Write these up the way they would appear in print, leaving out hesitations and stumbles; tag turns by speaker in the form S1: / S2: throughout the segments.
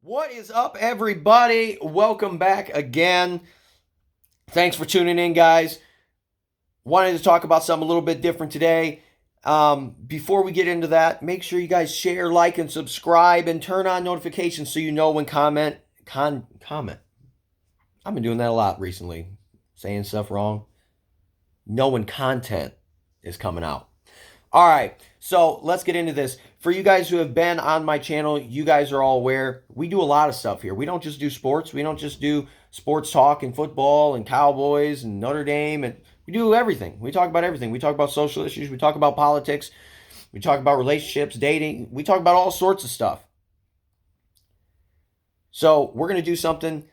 S1: What is up, everybody? Welcome back again. Thanks for tuning in, guys. Wanted to talk about something a little bit different today. Before we get into that, make sure you guys share, like, and subscribe, and turn on notifications so you know when comment. I've been doing that a lot recently, saying stuff wrong. Know when content is coming out. All right, so let's get into this. For you guys who have been on my channel, you guys are all aware we do a lot of stuff here. We don't just do sports. We don't just do sports talk and football and Cowboys and Notre Dame, and we do everything. We talk about everything. We talk about social issues. We talk about politics. We talk about relationships, dating. We talk about all sorts of stuff. So we're going to do something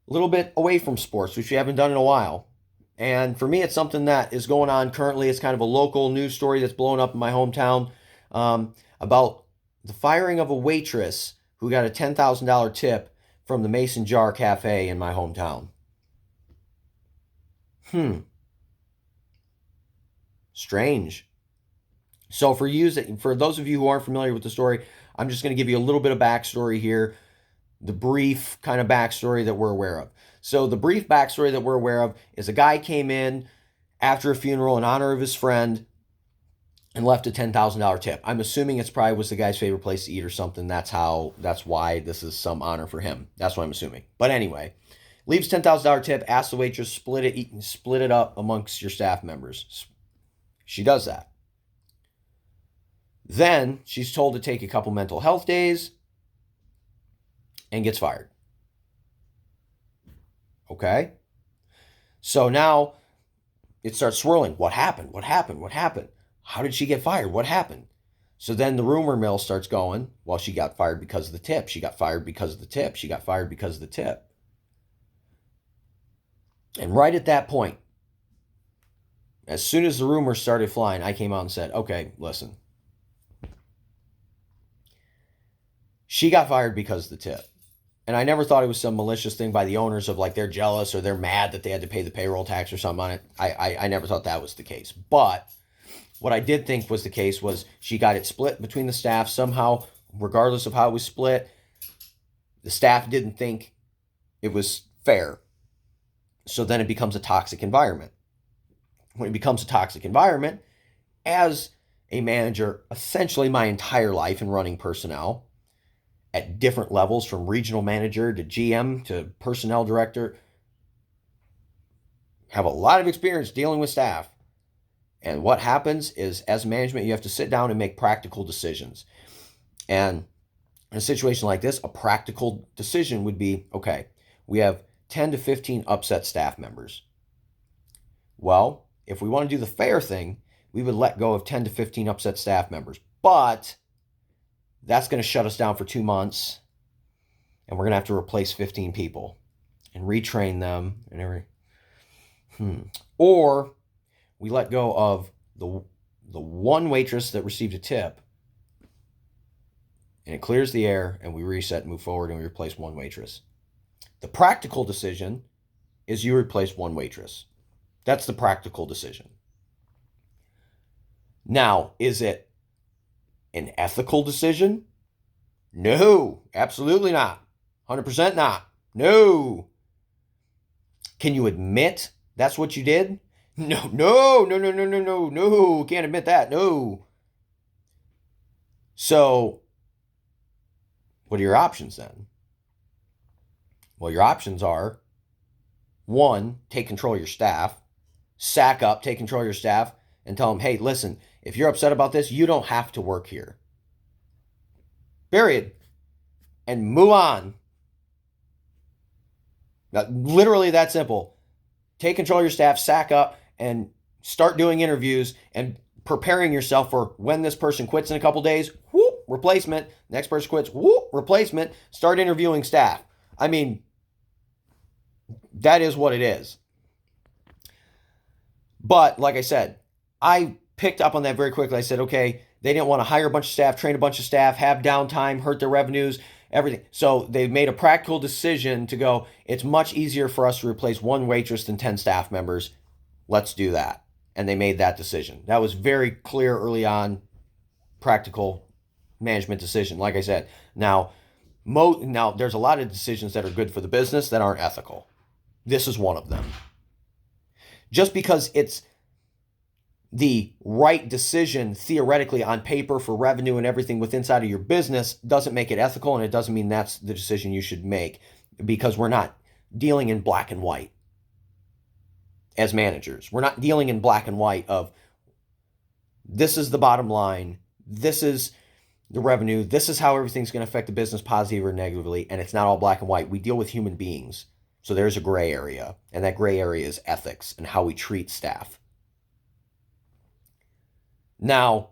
S1: a little bit away from sports, which we haven't done in a while. And for me, it's something that is going on currently. It's kind of a local news story that's blowing up in my hometown about the firing of a waitress who got a $10,000 tip from the Mason Jar Cafe in my hometown. Strange. So for those of you who aren't familiar with the story, I'm just going to give you a little bit of backstory here, the brief kind of backstory that we're aware of. So the brief backstory that we're aware of is a guy came in after a funeral in honor of his friend and left a $10,000 tip. I'm assuming it's probably was the guy's favorite place to eat or something. That's why this is some honor for him. That's what I'm assuming. But anyway, leaves $10,000 tip, asks the waitress split it up amongst your staff members. She does that. Then she's told to take a couple mental health days and gets fired. Okay? So now it starts swirling. What happened? What happened? What happened? How did she get fired? What happened? So then the rumor mill starts going. Well, she got fired because of the tip. She got fired because of the tip. She got fired because of the tip. And right at that point, as soon as the rumors started flying, I came out and said, okay, listen. She got fired because of the tip. And I never thought it was some malicious thing by the owners of like they're jealous or they're mad that they had to pay the payroll tax or something on it. I never thought that was the case. But what I did think was the case was she got it split between the staff somehow, regardless of how it was split. The staff didn't think it was fair. So then it becomes a toxic environment. When it becomes a toxic environment, as a manager, essentially my entire life in running personnel, at different levels from regional manager to GM to personnel director, have a lot of experience dealing with staff. And what happens is, as management, you have to sit down and make practical decisions. And in a situation like this, a practical decision would be, okay, we have 10 to 15 upset staff members. Well, if we want to do the fair thing, we would let go of 10 to 15 upset staff members. But that's going to shut us down for 2 months, and we're going to have to replace 15 people and retrain them and everything. Or we let go of the one waitress that received a tip, and it clears the air, and we reset, move forward, and we replace one waitress. The practical decision is you replace one waitress. That's the practical decision. Now, is it an ethical decision? No, absolutely not. 100% not. No. Can you admit that's what you did? No. Can't admit that. No. So, what are your options then? Well, your options are 1, take control of your staff, sack up, take control of your staff, and tell them, hey, listen, if you're upset about this, you don't have to work here. Period. And move on. Now, literally that simple. Take control of your staff, sack up, and start doing interviews and preparing yourself for when this person quits in a couple days, whoop, replacement. Next person quits, whoop, replacement. Start interviewing staff. I mean, that is what it is. But like I said, I picked up on that very quickly. I said, okay, they didn't want to hire a bunch of staff, train a bunch of staff, have downtime, hurt their revenues, everything. So they made a practical decision to go, it's much easier for us to replace one waitress than 10 staff members. Let's do that. And they made that decision. That was very clear early on, practical management decision, like I said. Now, Now, there's a lot of decisions that are good for the business that aren't ethical. This is one of them. Just because it's the right decision theoretically on paper for revenue and everything within inside of your business doesn't make it ethical, and it doesn't mean that's the decision you should make, because we're not dealing in black and white as managers. We're not dealing in black and white of this is the bottom line, this is the revenue, this is how everything's going to affect the business positively or negatively, and it's not all black and white. We deal with human beings. So there's a gray area, and that gray area is ethics and how we treat staff. Now,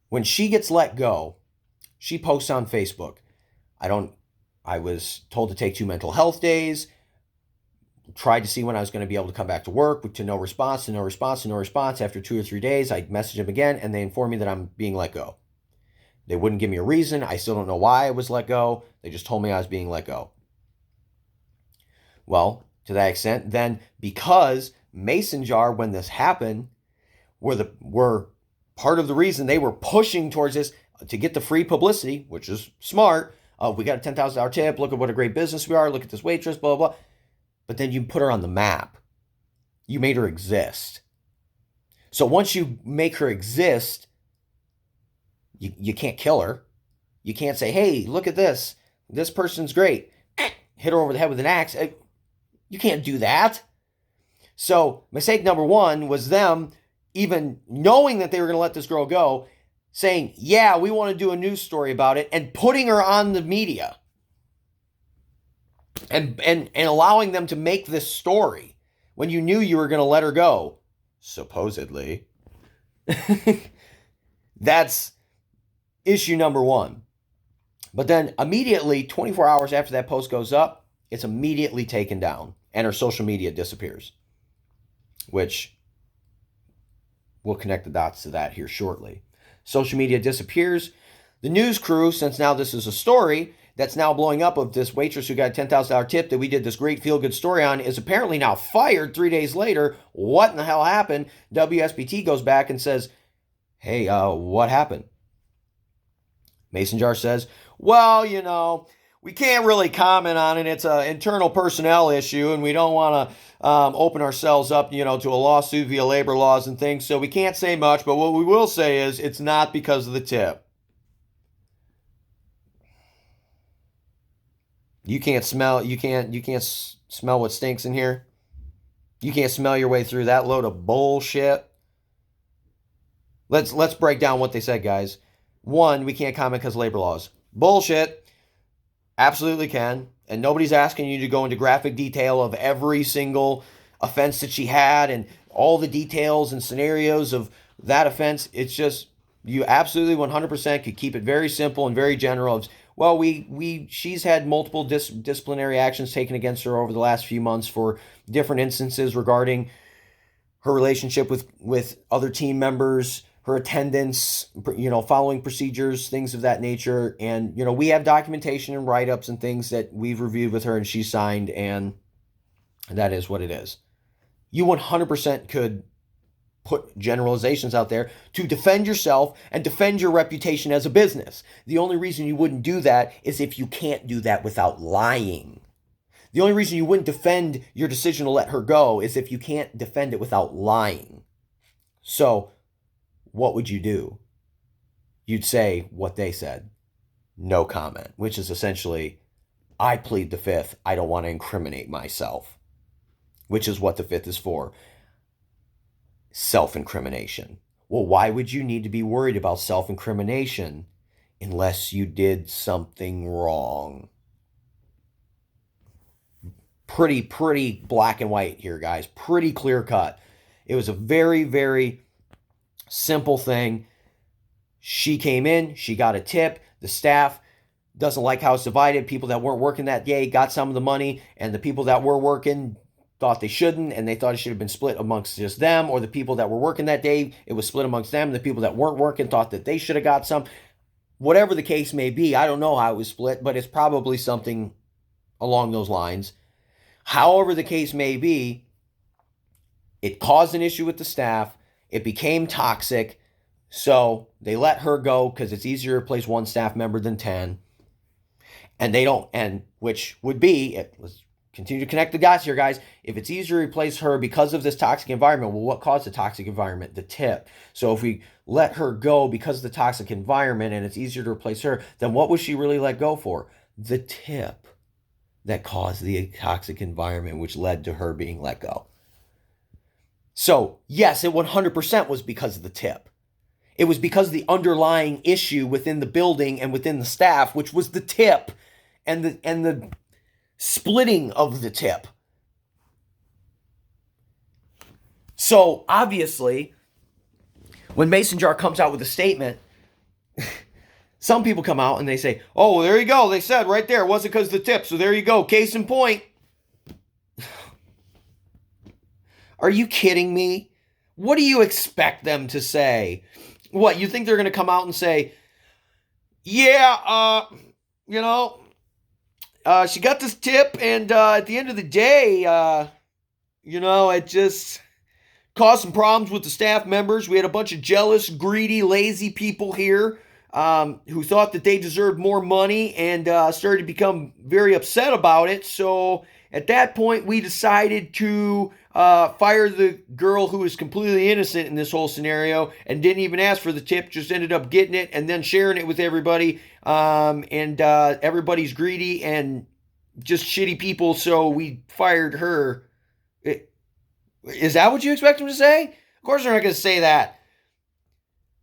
S1: when she gets let go, she posts on Facebook, I was told to take 2 mental health days, tried to see when I was going to be able to come back to work, to no response, to no response, to no response. After 2 or 3 days, I messaged them again, and they informed me that I'm being let go. They wouldn't give me a reason. I still don't know why I was let go. They just told me I was being let go. Well, to that extent, then because Mason Jar, when this happened, were part of the reason they were pushing towards this to get the free publicity, which is smart. We got a $10,000 tip. Look at what a great business we are. Look at this waitress, blah, blah, blah. But then you put her on the map. You made her exist. So once you make her exist, you can't kill her. You can't say, hey, look at this. This person's great. Hit her over the head with an axe. You can't do that. So mistake number one was them even knowing that they were going to let this girl go, saying, yeah, we want to do a news story about it, and putting her on the media. And allowing them to make this story when you knew you were going to let her go, supposedly. That's issue number one. But then immediately, 24 hours after that post goes up, it's immediately taken down, and her social media disappears, which we'll connect the dots to that here shortly. Social media disappears. The news crew, since now this is a story that's now blowing up of this waitress who got a $10,000 tip that we did this great feel-good story on, is apparently now fired 3 days later. What in the hell happened? WSBT goes back and says, hey, what happened? Mason Jar says, well, we can't really comment on it. It's an internal personnel issue, and we don't want to open ourselves up, to a lawsuit via labor laws and things. So we can't say much, but what we will say is it's not because of the tip. You can't smell what stinks in here. You can't smell your way through that load of bullshit. Let's break down what they said, guys. One, we can't comment because of labor laws. Bullshit. Absolutely can. And nobody's asking you to go into graphic detail of every single offense that she had and all the details and scenarios of that offense. It's just, you absolutely 100% could keep it very simple and very general. Well, she's had multiple disciplinary actions taken against her over the last few months for different instances regarding her relationship with other team members, her attendance, following procedures, things of that nature. And, we have documentation and write-ups and things that we've reviewed with her and she signed, and that is what it is. You 100% could put generalizations out there to defend yourself and defend your reputation as a business. The only reason you wouldn't do that is if you can't do that without lying. The only reason you wouldn't defend your decision to let her go is if you can't defend it without lying. So, what would you do? You'd say what they said. No comment, which is essentially, I plead the fifth. I don't want to incriminate myself, which is what the fifth is for. Self-incrimination. Well, why would you need to be worried about self-incrimination unless you did something wrong? Pretty black and white here, guys. Pretty clear cut. It was a very, very simple thing. She came in, she got a tip. The staff doesn't like how it's divided. People that weren't working that day got some of the money, and the people that were working thought they shouldn't, and they thought it should have been split amongst just them, or the people that were working that day, it was split amongst them. The people that weren't working thought that they should have got some. Whatever the case may be, I don't know how it was split, but it's probably something along those lines. However the case may be, it caused an issue with the staff. It became toxic. So they let her go because it's easier to replace one staff member than 10. And they don't, and which would be, let's continue to connect the dots here, guys. If it's easier to replace her because of this toxic environment, well, what caused the toxic environment? The tip. So if we let her go because of the toxic environment and it's easier to replace her, then what was she really let go for? The tip that caused the toxic environment, which led to her being let go. So, yes, it 100% was because of the tip. It was because of the underlying issue within the building and within the staff, which was the tip and the splitting of the tip. So, obviously, when Mason Jar comes out with a statement, some people come out and they say, oh, well, there you go. They said right there, it wasn't because of the tip. So there you go. Case in point. Are you kidding me? What do you expect them to say? What, you think they're going to come out and say, yeah, she got this tip, and at the end of the day, it just caused some problems with the staff members. We had a bunch of jealous, greedy, lazy people here who thought that they deserved more money and started to become very upset about it. So at that point, we decided to fire the girl who was completely innocent in this whole scenario and didn't even ask for the tip, just ended up getting it and then sharing it with everybody. Everybody's greedy and just shitty people, so we fired her. Is that what you expect them to say? Of course they're not going to say that.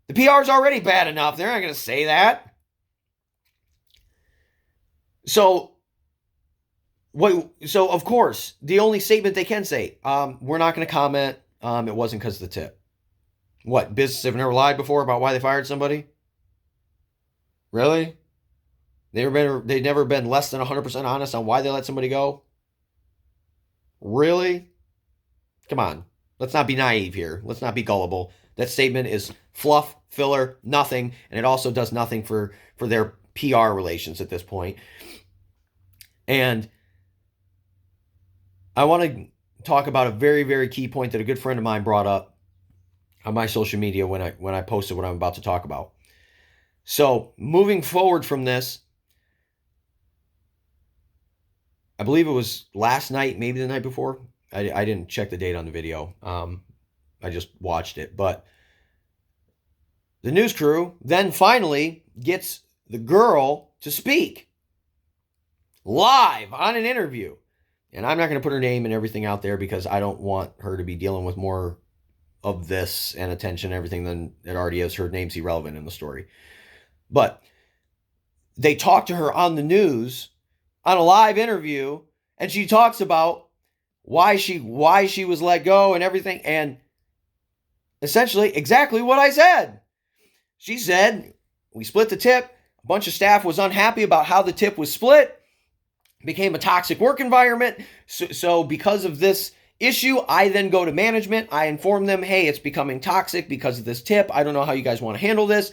S1: The PR is already bad enough. They're not going to say that. So of course, the only statement they can say, we're not going to comment. It wasn't because of the tip. What, businesses have never lied before about why they fired somebody? They've never been less than 100% honest on why they let somebody go? Really? Come on. Let's not be naive here. Let's not be gullible. That statement is fluff, filler, nothing, and it also does nothing for their PR relations at this point. And I want to talk about a very, very key point that a good friend of mine brought up on my social media when I posted what I'm about to talk about. So moving forward from this, I believe it was last night, maybe the night before. I didn't check the date on the video. I just watched it. But the news crew then finally gets the girl to speak live on an interview. And I'm not going to put her name and everything out there because I don't want her to be dealing with more of this and attention and everything than it already is. Her name's irrelevant in the story. But they talked to her on the news on a live interview, and she talks about why she was let go and everything, and essentially exactly what I said. She said, we split the tip. A bunch of staff was unhappy about how the tip was split. Became a toxic work environment. So because of this issue, I then go to management. I inform them, hey, it's becoming toxic because of this tip. I don't know how you guys want to handle this.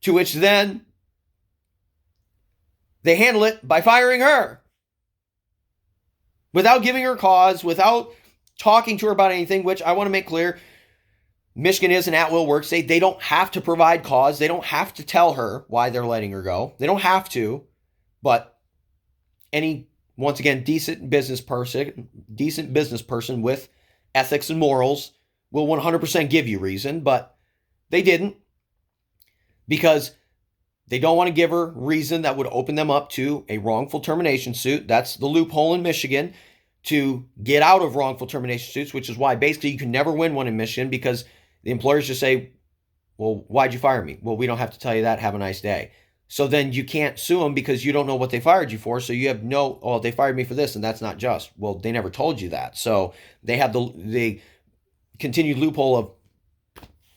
S1: To which then they handle it by firing her. Without giving her cause, without talking to her about anything, which I want to make clear, Michigan is an at-will work state. They don't have to provide cause. They don't have to tell her why they're letting her go. They don't have to. But any, once again, decent business person with ethics and morals will 100% give you reason, but they didn't because they don't want to give her reason that would open them up to a wrongful termination suit. That's the loophole in Michigan to get out of wrongful termination suits, which is why basically you can never win one in Michigan because the employers just say, well, why'd you fire me? Well, we don't have to tell you that. Have a nice day. So then you can't sue them because you don't know what they fired you for. So you have they fired me for this and that's not just. Well, they never told you that. So they have the continued loophole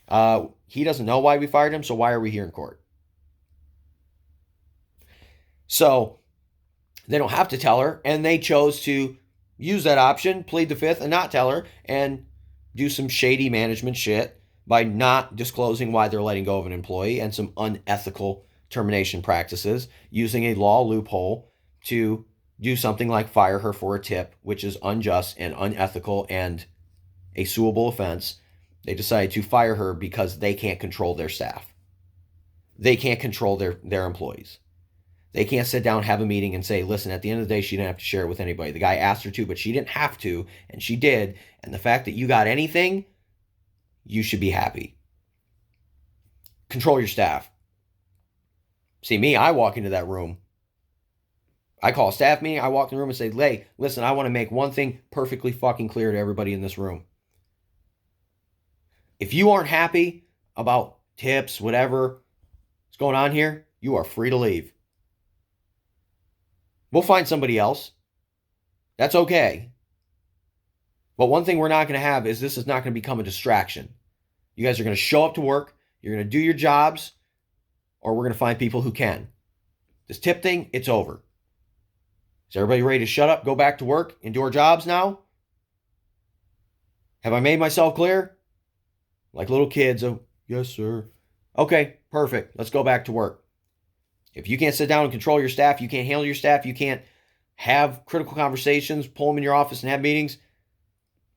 S1: of he doesn't know why we fired him, so why are we here in court? So they don't have to tell her, and they chose to use that option, plead the fifth, and not tell her, and do some shady management shit by not disclosing why they're letting go of an employee and some unethical termination practices, using a law loophole to do something like fire her for a tip, which is unjust and unethical and a suable offense. They decided to fire her because they can't control their staff. They can't control their employees. They can't sit down, have a meeting, and say, listen, at the end of the day, she didn't have to share it with anybody. The guy asked her to, but she didn't have to, and she did. And the fact that you got anything, you should be happy. Control your staff. See, me, I walk into that room. I call a staff meeting. I walk in the room and say, hey, listen, I want to make one thing perfectly fucking clear to everybody in this room. If you aren't happy about tips, whatever is going on here, you are free to leave. We'll find somebody else. That's okay. But one thing we're not going to have is this is not going to become a distraction. You guys are going to show up to work. You're going to do your jobs, or we're going to find people who can. This tip thing, it's over. Is everybody ready to shut up, go back to work, and do our jobs now? Have I made myself clear? Like little kids, oh, yes, sir. Okay, perfect. Let's go back to work. If you can't sit down and control your staff, you can't handle your staff, you can't have critical conversations, pull them in your office and have meetings,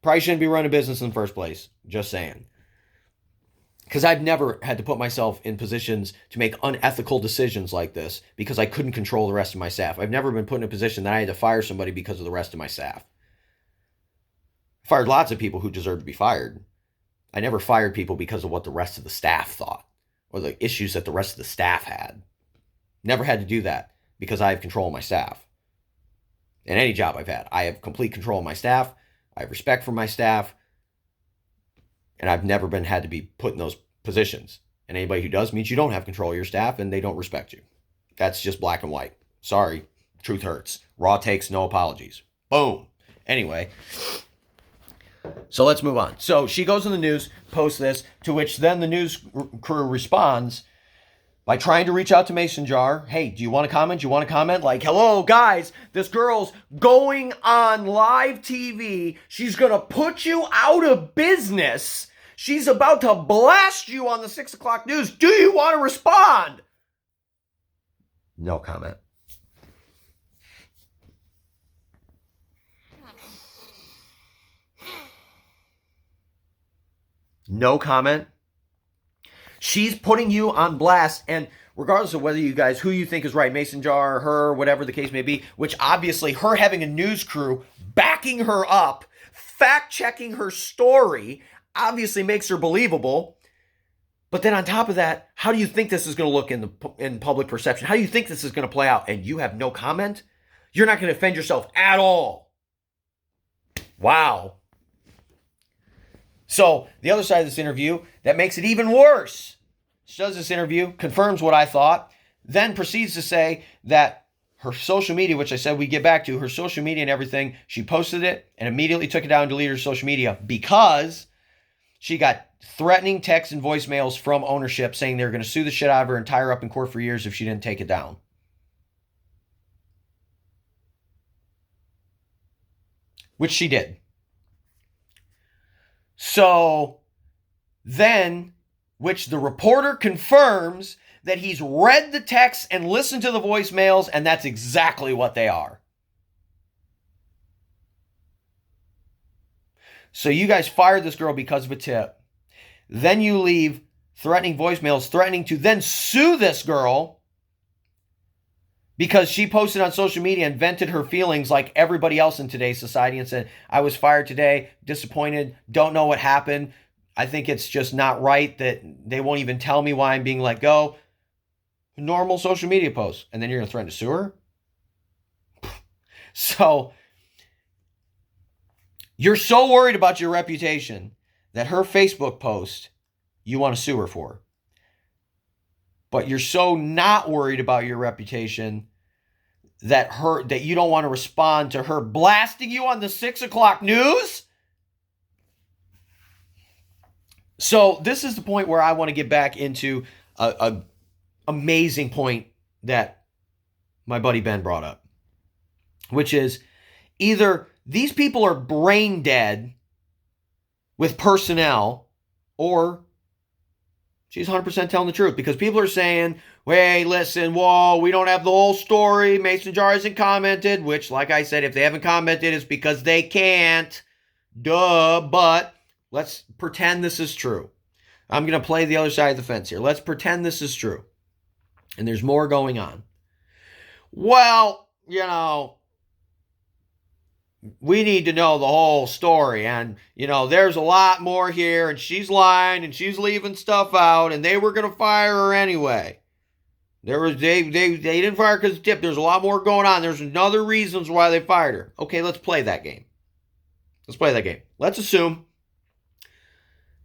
S1: probably shouldn't be running a business in the first place. Just saying. Because I've never had to put myself in positions to make unethical decisions like this because I couldn't control the rest of my staff. I've never been put in a position that I had to fire somebody because of the rest of my staff. I fired lots of people who deserved to be fired. I never fired people because of what the rest of the staff thought or the issues that the rest of the staff had. Never had to do that because I have control of my staff. In any job I've had, I have complete control of my staff. I have respect for my staff. And I've never had to be put in those positions. And anybody who does means you don't have control of your staff and they don't respect you. That's just black and white. Sorry, truth hurts. Raw takes, no apologies. Boom. Anyway, so let's move on. So she goes in the news, posts this, to which then the news crew responds by trying to reach out to Mason Jar. Hey, do you want to comment? Do you want to comment? Like, hello, guys, this girl's going on live TV. She's going to put you out of business. She's about to blast you on the 6 o'clock news. Do you want to respond? No comment. No comment. She's putting you on blast, and regardless of whether you guys, who you think is right, Mason Jar, her, whatever the case may be, which obviously her having a news crew backing her up, fact-checking her story, obviously makes her believable. But then on top of that, how do you think this is going to look in public perception? How do you think this is going to play out? And you have no comment? You're not going to defend yourself at all. Wow. So the other side of this interview, that makes it even worse. She does this interview, confirms what I thought, then proceeds to say that her social media, which I said we'd get back to, her social media and everything, she posted it and immediately took it down and deleted her social media because she got threatening texts and voicemails from ownership saying they were going to sue the shit out of her and tie her up in court for years if she didn't take it down. Which she did. So then, which the reporter confirms that he's read the texts and listened to the voicemails, and that's exactly what they are. So you guys fired this girl because of a tip. Then you leave threatening voicemails, threatening to then sue this girl because she posted on social media and vented her feelings like everybody else in today's society and said, I was fired today, disappointed, don't know what happened. I think it's just not right that they won't even tell me why I'm being let go. Normal social media post. And then you're going to threaten to sue her? So you're so worried about your reputation that her Facebook post you want to sue her for. But you're so not worried about your reputation that you don't want to respond to her blasting you on the 6 o'clock news. So this is the point where I want to get back into a amazing point that my buddy Ben brought up, which is either these people are brain dead with personnel or she's 100% telling the truth, because people are saying, hey, listen, whoa, we don't have the whole story. Mason Jar hasn't commented, which, like I said, if they haven't commented, it's because they can't. Duh. But Let's pretend this is true. I'm going to play the other side of the fence here. Let's pretend this is true. And there's more going on. Well, we need to know the whole story. And, there's a lot more here. And she's lying and she's leaving stuff out. And they were going to fire her anyway. They didn't fire her because of the tip. There's a lot more going on. There's other reasons why they fired her. Okay, let's play that game. Let's assume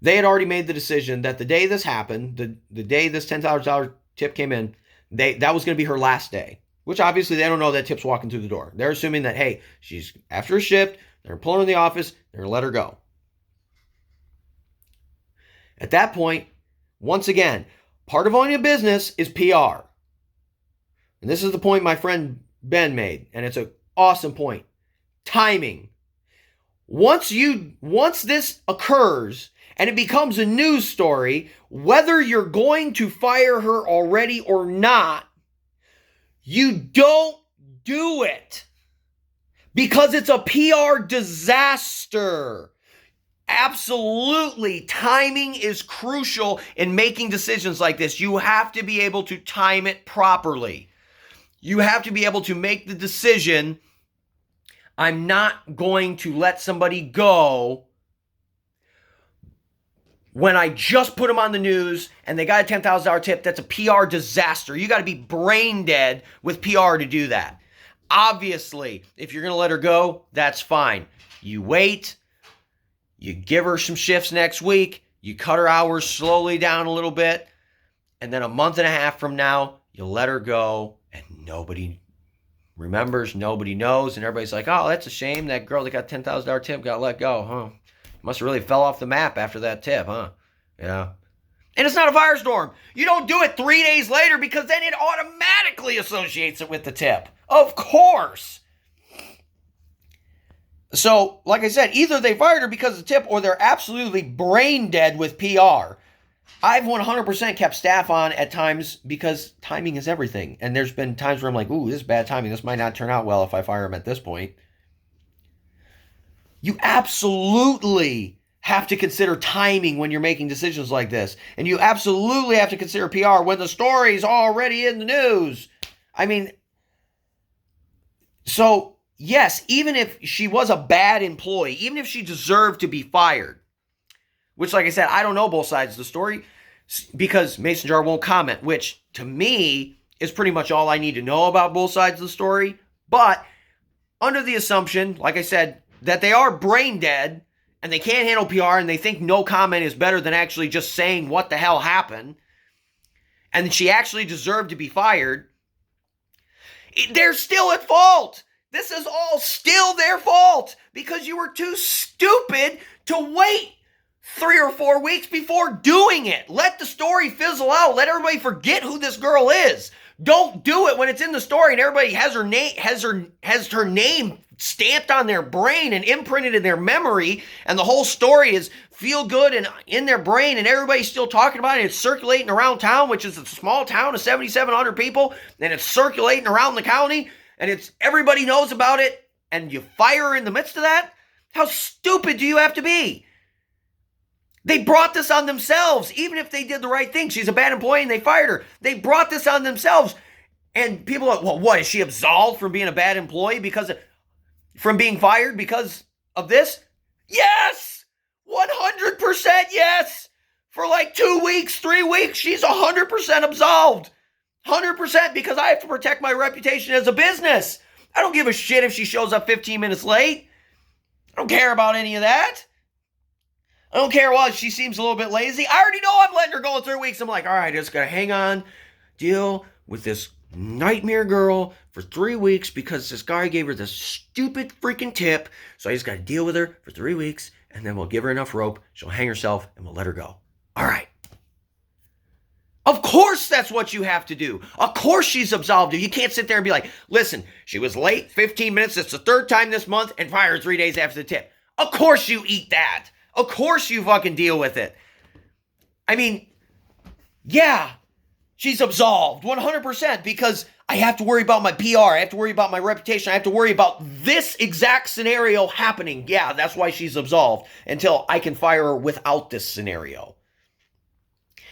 S1: they had already made the decision that the day this happened, the day this $10,000 tip came in, that was going to be her last day. Which obviously they don't know that tip's walking through the door. They're assuming that, hey, she's after a shift, they're pulling her in the office, they're going to let her go. At that point, once again, part of owning a business is PR. And this is the point my friend Ben made, and it's an awesome point. Timing. Once this occurs and it becomes a news story, whether you're going to fire her already or not, you don't do it because it's a PR disaster. Absolutely. Timing is crucial in making decisions like this. You have to be able to time it properly. You have to be able to make the decision, I'm not going to let somebody go when I just put them on the news and they got a $10,000 tip. That's a PR disaster. You got to be brain dead with PR to do that. Obviously, if you're going to let her go, that's fine. You wait. You give her some shifts next week. You cut her hours slowly down a little bit. And then a month and a half from now, you let her go. And nobody remembers, nobody knows, and everybody's like, oh, that's a shame. That girl that got $10,000 tip got let go, huh? Must have really fell off the map after that tip, huh? Yeah. And it's not a firestorm. You don't do it 3 days later because then it automatically associates it with the tip. Of course. So, like I said, either they fired her because of the tip or they're absolutely brain dead with PR. I've 100% kept staff on at times because timing is everything. And there's been times where I'm like, ooh, this is bad timing. This might not turn out well if I fire him at this point. You absolutely have to consider timing when you're making decisions like this. And you absolutely have to consider PR when the story's already in the news. I mean, so yes, even if she was a bad employee, even if she deserved to be fired, which, like I said, I don't know both sides of the story because Mason Jar won't comment, which to me is pretty much all I need to know about both sides of the story. But under the assumption, like I said, that they are brain dead and they can't handle PR and they think no comment is better than actually just saying what the hell happened, and she actually deserved to be fired, they're still at fault. This is all still their fault because you were too stupid to wait 3 or 4 weeks before doing it. Let the story fizzle out. Let everybody forget who this girl is. Don't do it when it's in the story and everybody has her name stamped on their brain and imprinted in their memory, and the whole story is feel good and in their brain, and everybody's still talking about it. It's circulating around town, which is a small town of 7,700 people, and it's circulating around the county, and everybody knows about it, and you fire her in the midst of that? How stupid do you have to be? They brought this on themselves, even if they did the right thing. She's a bad employee and they fired her. They brought this on themselves. And people are like, well, what, is she absolved from being a bad employee from being fired because of this? Yes! 100% yes! For like 2 weeks, 3 weeks, she's 100% absolved. 100% because I have to protect my reputation as a business. I don't give a shit if she shows up 15 minutes late. I don't care about any of that. I don't care why she seems a little bit lazy. I already know I'm letting her go in 3 weeks. I'm like, all right, I just got to hang on, deal with this nightmare girl for 3 weeks because this guy gave her this stupid freaking tip. So I just got to deal with her for 3 weeks, and then we'll give her enough rope. She'll hang herself, and we'll let her go. All right. Of course that's what you have to do. Of course she's absolved. You can't sit there and be like, listen, she was late 15 minutes. It's the 3rd time this month, and fire her 3 days after the tip. Of course you eat that. Of course you fucking deal with it. I mean, yeah, she's absolved 100% because I have to worry about my PR. I have to worry about my reputation. I have to worry about this exact scenario happening. Yeah, that's why she's absolved until I can fire her without this scenario.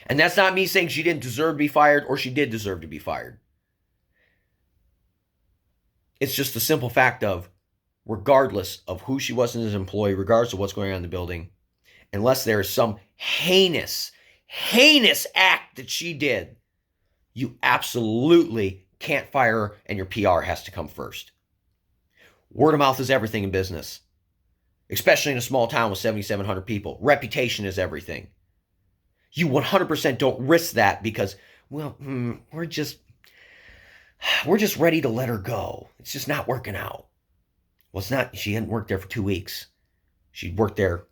S1: And that's not me saying she didn't deserve to be fired or she did deserve to be fired. It's just the simple fact of, regardless of who she was as an employee, regardless of what's going on in the building, unless there is some heinous act that she did, you absolutely can't fire her, and your PR has to come first. Word of mouth is everything in business, especially in a small town with 7,700 people. Reputation is everything. You 100% don't risk that because, well, we're just ready to let her go. It's just not working out. Well, it's not. She hadn't worked there for 2 weeks. She'd worked there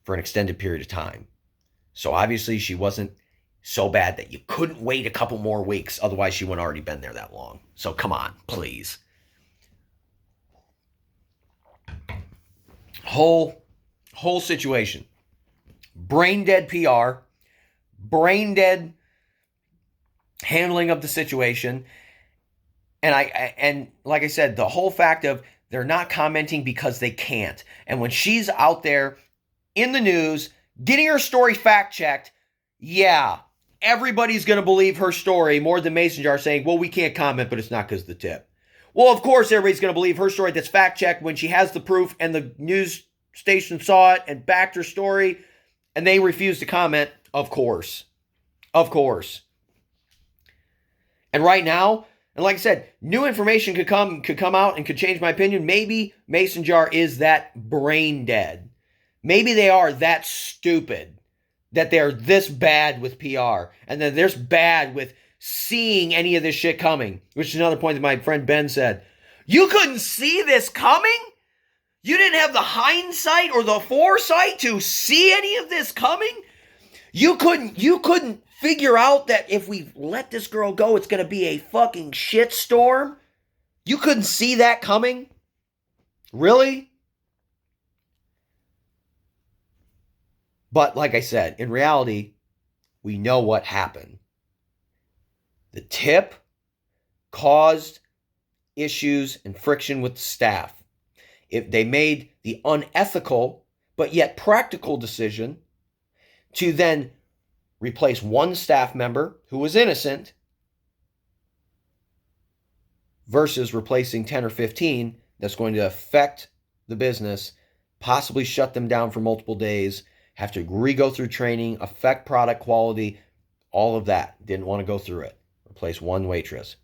S1: for an extended period of time. So obviously she wasn't so bad that you couldn't wait a couple more weeks. Otherwise, she wouldn't already been there that long. So come on, please. Whole situation. Brain dead PR. Brain dead handling of the situation. And like I said, the whole fact of they're not commenting because they can't. And when she's out there in the news, getting her story fact checked, yeah, everybody's going to believe her story more than Mason Jar saying, well, we can't comment, but it's not because of the tip. Well, of course, everybody's going to believe her story that's fact checked when she has the proof and the news station saw it and backed her story and they refuse to comment. Of course. Of course. And right now, and like I said, new information could come out and could change my opinion. Maybe Mason Jar is that brain dead. Maybe they are that stupid that they're this bad with PR and that they're this bad with seeing any of this shit coming, which is another point that my friend Ben said. You couldn't see this coming? You didn't have the hindsight or the foresight to see any of this coming? You couldn't figure out that if we let this girl go, it's going to be a fucking shitstorm? You couldn't see that coming? Really? But like I said, in reality, we know what happened. The tip caused issues and friction with the staff. If they made the unethical but yet practical decision to then replace one staff member who was innocent versus replacing 10 or 15 that's going to affect the business, possibly shut them down for multiple days, have to re-go through training, affect product quality, all of that. Didn't want to go through it. Replace one waitress.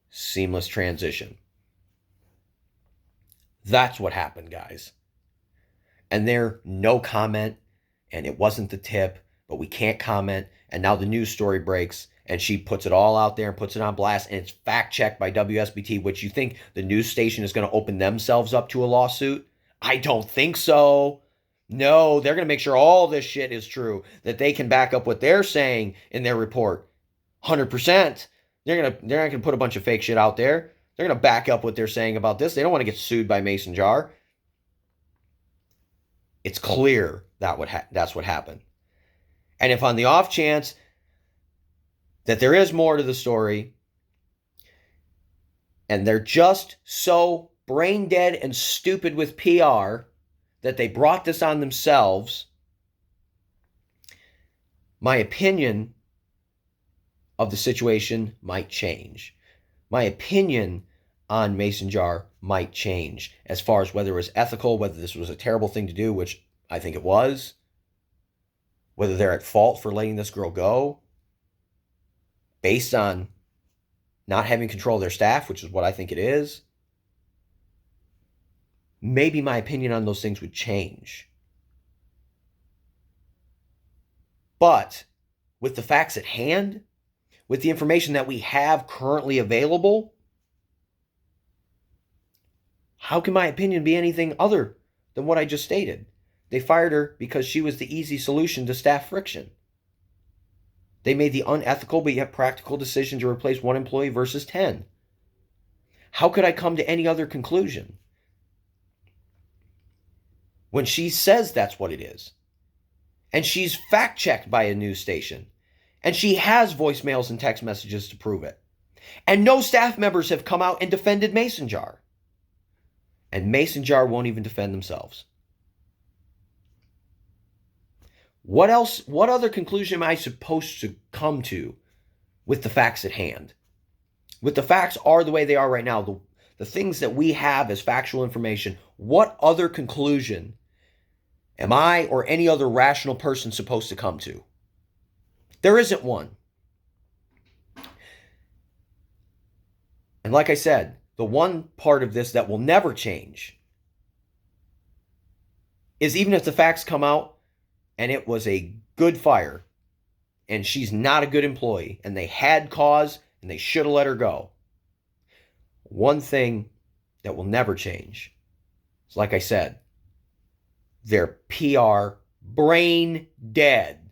S1: Seamless transition. That's what happened, guys. And there, no comment, and it wasn't the tip, but we can't comment, and now the news story breaks, and she puts it all out there and puts it on blast, and it's fact-checked by WSBT, which you think the news station is going to open themselves up to a lawsuit? I don't think so. No, they're going to make sure all this shit is true, that they can back up what they're saying in their report. 100%. They're not going to put a bunch of fake shit out there. They're going to back up what they're saying about this. They don't want to get sued by Mason Jar. It's clear that's what happened. And if on the off chance that there is more to the story, and they're just so brain dead and stupid with PR that they brought this on themselves, my opinion of the situation might change. My opinion on Mason Jar might change as far as whether it was ethical, whether this was a terrible thing to do, which I think it was, whether they're at fault for letting this girl go based on not having control of their staff, which is what I think it is. Maybe my opinion on those things would change. But with the facts at hand, with the information that we have currently available, how can my opinion be anything other than what I just stated? They fired her because she was the easy solution to staff friction. They made the unethical but yet practical decision to replace one employee versus 10. How could I come to any other conclusion when she says that's what it is? And she's fact-checked by a news station. And she has voicemails and text messages to prove it. And no staff members have come out and defended Mason Jar. And Mason Jar won't even defend themselves. What else? What other conclusion am I supposed to come to with the facts at hand? With the facts are the way they are right now, the things that we have as factual information, what other conclusion am I or any other rational person supposed to come to? There isn't one. And like I said, the one part of this that will never change is even if the facts come out and it was a good fire and she's not a good employee and they had cause and they should have let her go. One thing that will never change is, like I said, they're PR brain dead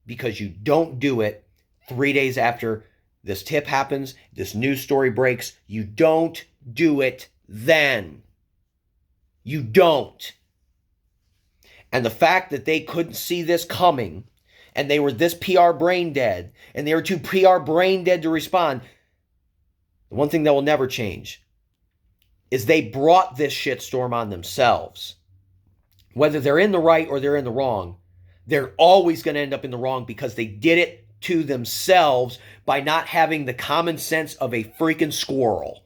S1: because you don't do it 3 days after this tip happens, this news story breaks. You don't do it then. You don't. And the fact that they couldn't see this coming and they were this PR brain dead and they were too PR brain dead to respond, the one thing that will never change is they brought this shitstorm on themselves. Whether they're in the right or they're in the wrong, they're always going to end up in the wrong because they did it to themselves by not having the common sense of a freaking squirrel.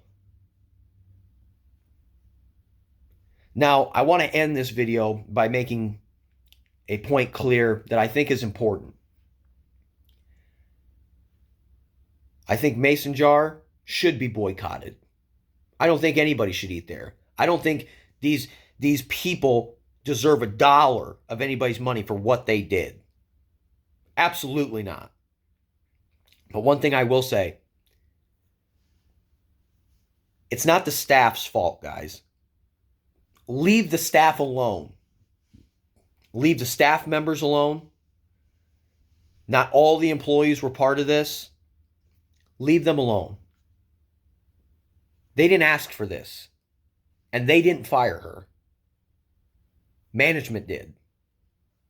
S1: Now, I want to end this video by making a point clear that I think is important. I think Mason Jar should be boycotted. I don't think anybody should eat there. I don't think these people deserve $1 of anybody's money for what they did. Absolutely not. But one thing I will say, it's not the staff's fault, guys. Leave the staff alone. Leave the staff members alone. Not all the employees were part of this. Leave them alone. They didn't ask for this. And they didn't fire her. Management did.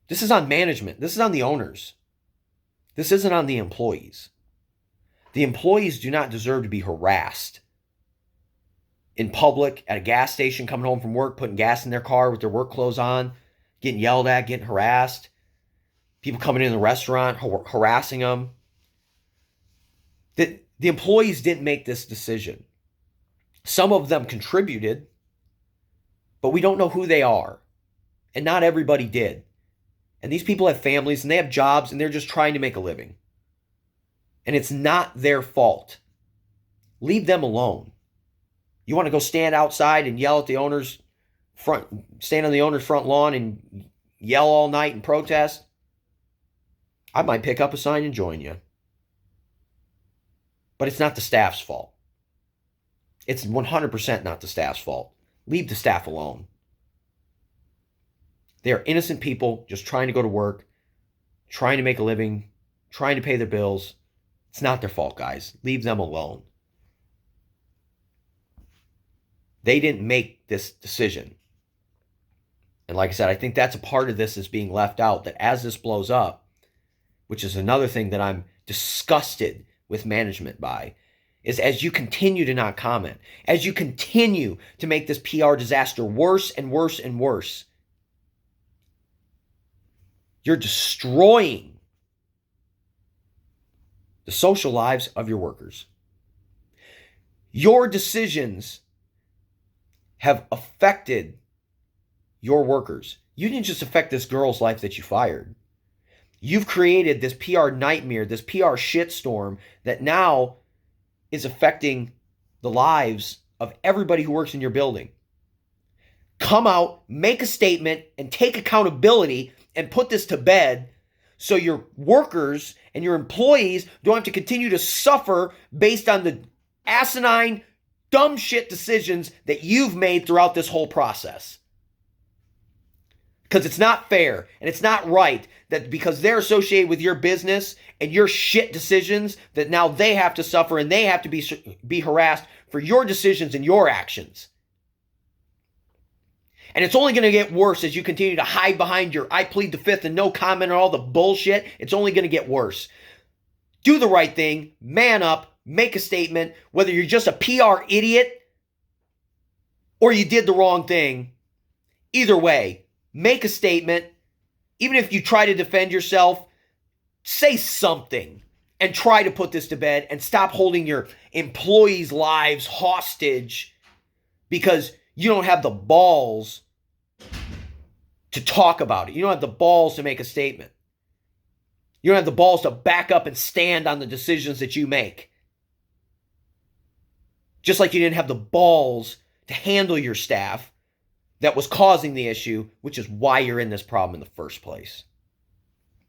S1: This is on management. This is on the owners. This isn't on the employees. The employees do not deserve to be harassed in public, at a gas station, coming home from work, putting gas in their car with their work clothes on, getting yelled at, getting harassed. People coming in the restaurant, harassing them. The employees didn't make this decision. Some of them contributed, but we don't know who they are. And not everybody did. And these people have families and they have jobs and they're just trying to make a living. And it's not their fault. Leave them alone. You want to go stand outside and yell at the owner's front, stand on the owner's front lawn and yell all night and protest? I might pick up a sign and join you. But it's not the staff's fault. It's 100% not the staff's fault. Leave the staff alone. They are innocent people just trying to go to work, trying to make a living, trying to pay their bills. It's not their fault, guys. Leave them alone. They didn't make this decision. And like I said, I think that's a part of this that's being left out, that as this blows up, which is another thing that I'm disgusted with management by, is as you continue to not comment, as you continue to make this PR disaster worse and worse and worse, you're destroying the social lives of your workers. Your decisions have affected your workers. You didn't just affect this girl's life that you fired. You've created this PR nightmare, this PR shitstorm that now is affecting the lives of everybody who works in your building. Come out, make a statement, and take accountability and put this to bed so your workers and your employees don't have to continue to suffer based on the asinine, dumb shit decisions that you've made throughout this whole process. Because it's not fair and it's not right that because they're associated with your business and your shit decisions that now they have to suffer and they have to be harassed for your decisions and your actions. And it's only going to get worse as you continue to hide behind your I plead the fifth and no comment on all the bullshit. It's only going to get worse. Do the right thing, man up, make a statement, whether you're just a PR idiot or you did the wrong thing. Either way, make a statement. Even if you try to defend yourself, say something and try to put this to bed and stop holding your employees' lives hostage because you don't have the balls to talk about it. You don't have the balls to make a statement. You don't have the balls to back up and stand on the decisions that you make. Just like you didn't have the balls to handle your staff that was causing the issue, which is why you're in this problem in the first place.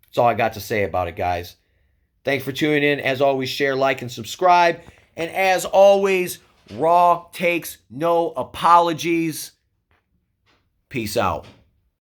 S1: That's all I got to say about it, guys. Thanks for tuning in. As always, share, like, and subscribe. And as always, Raw takes no apologies. Peace out.